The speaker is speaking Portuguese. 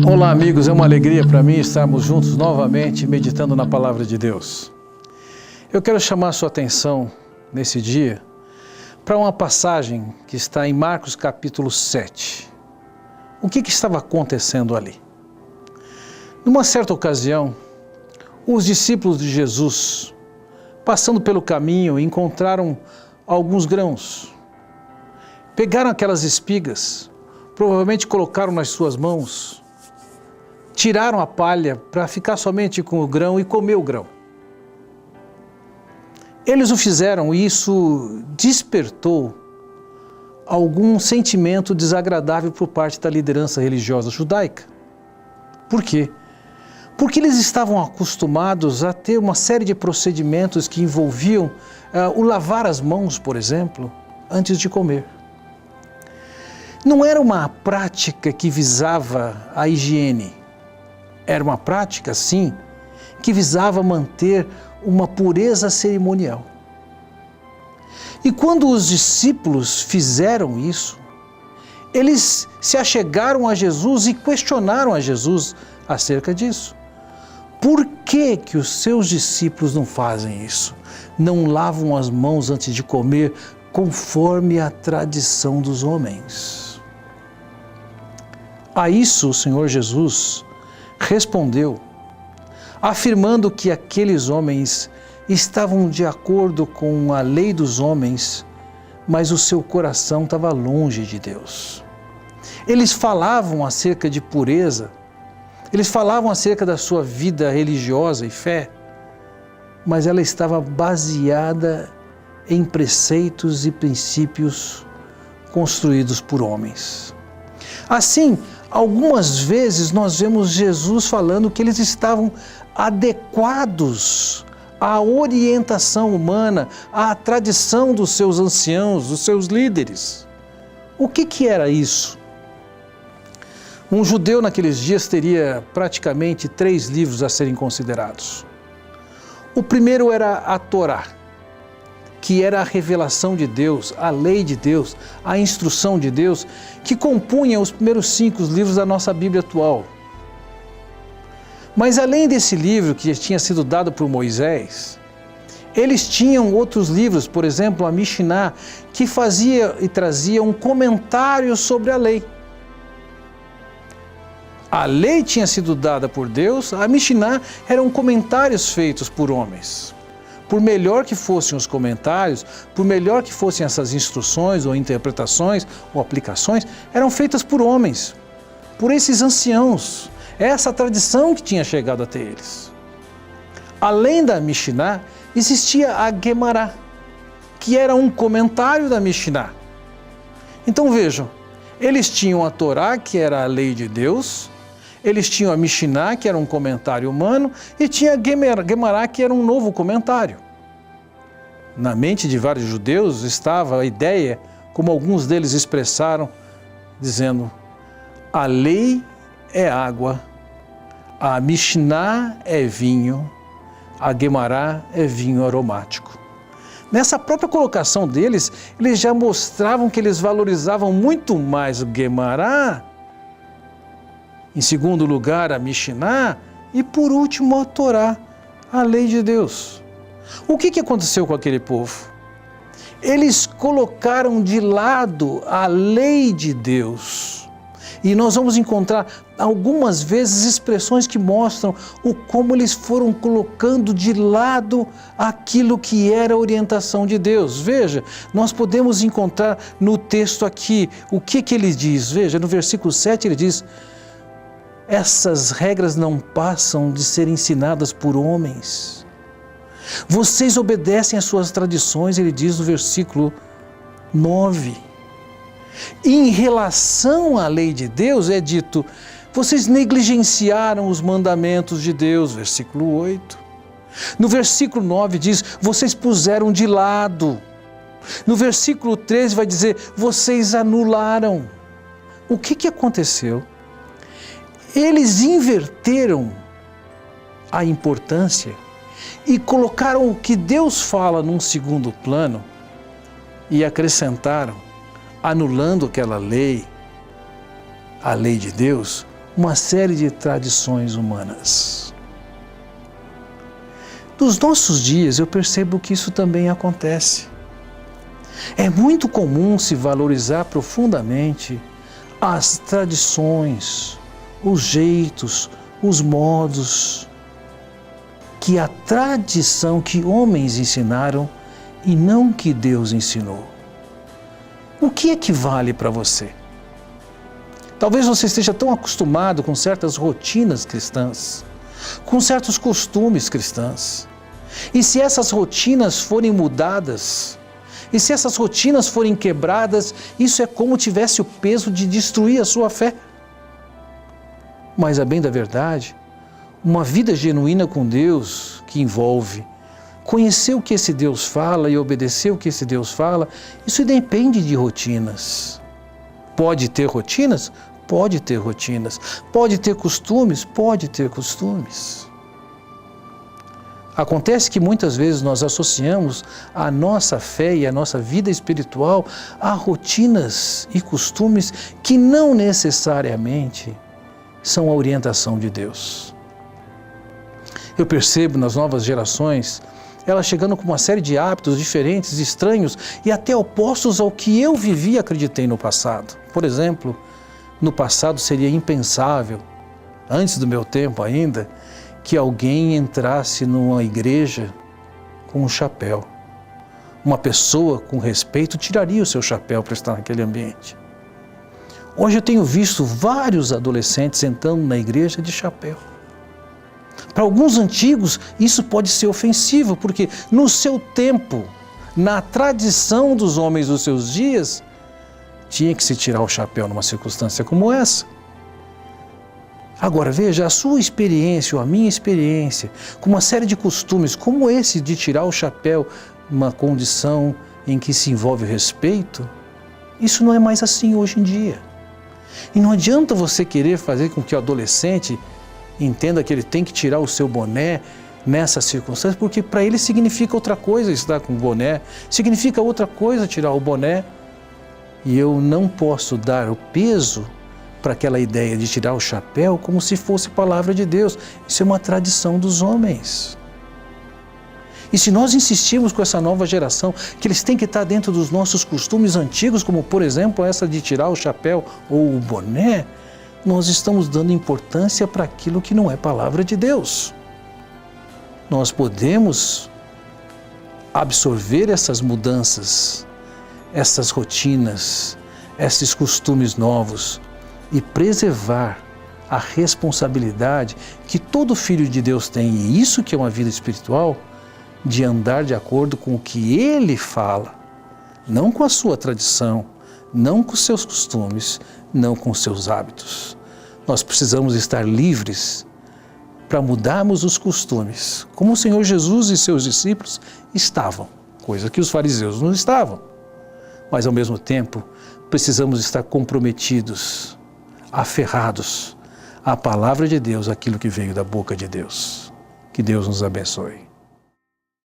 Olá amigos, é uma alegria para mim estarmos juntos novamente meditando na Palavra de Deus. Eu quero chamar a sua atenção nesse dia para uma passagem que está em Marcos capítulo 7. O que estava acontecendo ali? Numa certa ocasião, os discípulos de Jesus, passando pelo caminho, encontraram alguns grãos. Pegaram aquelas espigas, provavelmente colocaram nas suas mãos, tiraram a palha para ficar somente com o grão e comer o grão. Eles o fizeram e isso despertou algum sentimento desagradável por parte da liderança religiosa judaica. Por quê? Porque eles estavam acostumados a ter uma série de procedimentos que envolviam o lavar as mãos, por exemplo, antes de comer. Não era uma prática que visava a higiene. Era uma prática, sim, que visava manter uma pureza cerimonial. E quando os discípulos fizeram isso, eles se achegaram a Jesus e questionaram a Jesus acerca disso. Por que que os seus discípulos não fazem isso? Não lavam as mãos antes de comer, conforme a tradição dos homens? A isso o Senhor Jesus respondeu, afirmando que aqueles homens estavam de acordo com a lei dos homens, mas o seu coração estava longe de Deus. Eles falavam acerca de pureza, eles falavam acerca da sua vida religiosa e fé, mas ela estava baseada em preceitos e princípios construídos por homens. Assim, algumas vezes nós vemos Jesus falando que eles estavam adequados à orientação humana, à tradição dos seus anciãos, dos seus líderes. O que era isso? Um judeu naqueles dias teria praticamente 3 livros a serem considerados. O primeiro era a Torá, que era a revelação de Deus, a lei de Deus, a instrução de Deus, que compunha os primeiros 5 livros da nossa Bíblia atual. Mas além desse livro que tinha sido dado por Moisés, eles tinham outros livros, por exemplo, a Mishnah, que fazia e trazia um comentário sobre a lei. A lei tinha sido dada por Deus, a Mishnah eram comentários feitos por homens. Por melhor que fossem os comentários, por melhor que fossem essas instruções ou interpretações ou aplicações, eram feitas por homens, por esses anciãos. Essa tradição que tinha chegado até eles. Além da Mishnah, existia a Gemara, que era um comentário da Mishnah. Então vejam, eles tinham a Torá, que era a lei de Deus, eles tinham a Mishnah, que era um comentário humano, e tinha a Gemara, que era um novo comentário. Na mente de vários judeus estava a ideia, como alguns deles expressaram, dizendo: a lei é água, a Mishnah é vinho, a Gemara é vinho aromático. Nessa própria colocação deles, eles já mostravam que eles valorizavam muito mais o Gemara, em segundo lugar a Mishnah e por último a Torá, a lei de Deus. O que aconteceu com aquele povo? Eles colocaram de lado a lei de Deus. E nós vamos encontrar algumas vezes expressões que mostram como eles foram colocando de lado aquilo que era a orientação de Deus. Veja, nós podemos encontrar no texto aqui o que ele diz. Veja, no versículo 7 ele diz: essas regras não passam de ser ensinadas por homens. Vocês obedecem às suas tradições, ele diz no versículo 9. Em relação à lei de Deus é dito: vocês negligenciaram os mandamentos de Deus, versículo 8. No versículo 9 diz: vocês puseram de lado. No versículo 13 vai dizer: vocês anularam. O que aconteceu? Eles inverteram a importância e colocaram o que Deus fala num segundo plano e acrescentaram, anulando aquela lei, a lei de Deus, uma série de tradições humanas. Nos nossos dias eu percebo que isso também acontece. É muito comum se valorizar profundamente as tradições, os jeitos, os modos que a tradição que homens ensinaram e não que Deus ensinou. O que é que vale para você? Talvez você esteja tão acostumado com certas rotinas cristãs, com certos costumes cristãs. E se essas rotinas forem mudadas, e se essas rotinas forem quebradas, isso é como tivesse o peso de destruir a sua fé. Mas, a bem da verdade, uma vida genuína com Deus, que envolve conhecer o que esse Deus fala e obedecer o que esse Deus fala, isso depende de rotinas. Pode ter rotinas? Pode ter rotinas. Pode ter costumes? Pode ter costumes. Acontece que muitas vezes nós associamos a nossa fé e a nossa vida espiritual a rotinas e costumes que não necessariamente são a orientação de Deus. Eu percebo nas novas gerações, elas chegando com uma série de hábitos diferentes, estranhos e até opostos ao que eu vivi e acreditei no passado. Por exemplo, no passado seria impensável, antes do meu tempo ainda, que alguém entrasse numa igreja com um chapéu. Uma pessoa com respeito tiraria o seu chapéu para estar naquele ambiente. Hoje eu tenho visto vários adolescentes entrando na igreja de chapéu. Para alguns antigos isso pode ser ofensivo, porque no seu tempo, na tradição dos homens dos seus dias, tinha que se tirar o chapéu numa circunstância como essa. Agora veja, a sua experiência ou a minha experiência com uma série de costumes como esse de tirar o chapéu, uma condição em que se envolve o respeito, isso não é mais assim hoje em dia. E não adianta você querer fazer com que o adolescente entenda que ele tem que tirar o seu boné nessa circunstância, porque para ele significa outra coisa estar com o boné, significa outra coisa tirar o boné. E eu não posso dar o peso para aquela ideia de tirar o chapéu como se fosse palavra de Deus. Isso é uma tradição dos homens. E se nós insistirmos com essa nova geração, que eles têm que estar dentro dos nossos costumes antigos, como por exemplo essa de tirar o chapéu ou o boné, nós estamos dando importância para aquilo que não é palavra de Deus. Nós podemos absorver essas mudanças, essas rotinas, esses costumes novos e preservar a responsabilidade que todo filho de Deus tem, e isso que é uma vida espiritual, de andar de acordo com o que Ele fala, não com a sua tradição, não com os seus costumes, não com os seus hábitos. Nós precisamos estar livres para mudarmos os costumes, como o Senhor Jesus e seus discípulos estavam, coisa que os fariseus não estavam. Mas ao mesmo tempo, precisamos estar comprometidos, aferrados à palavra de Deus, aquilo que veio da boca de Deus. Que Deus nos abençoe.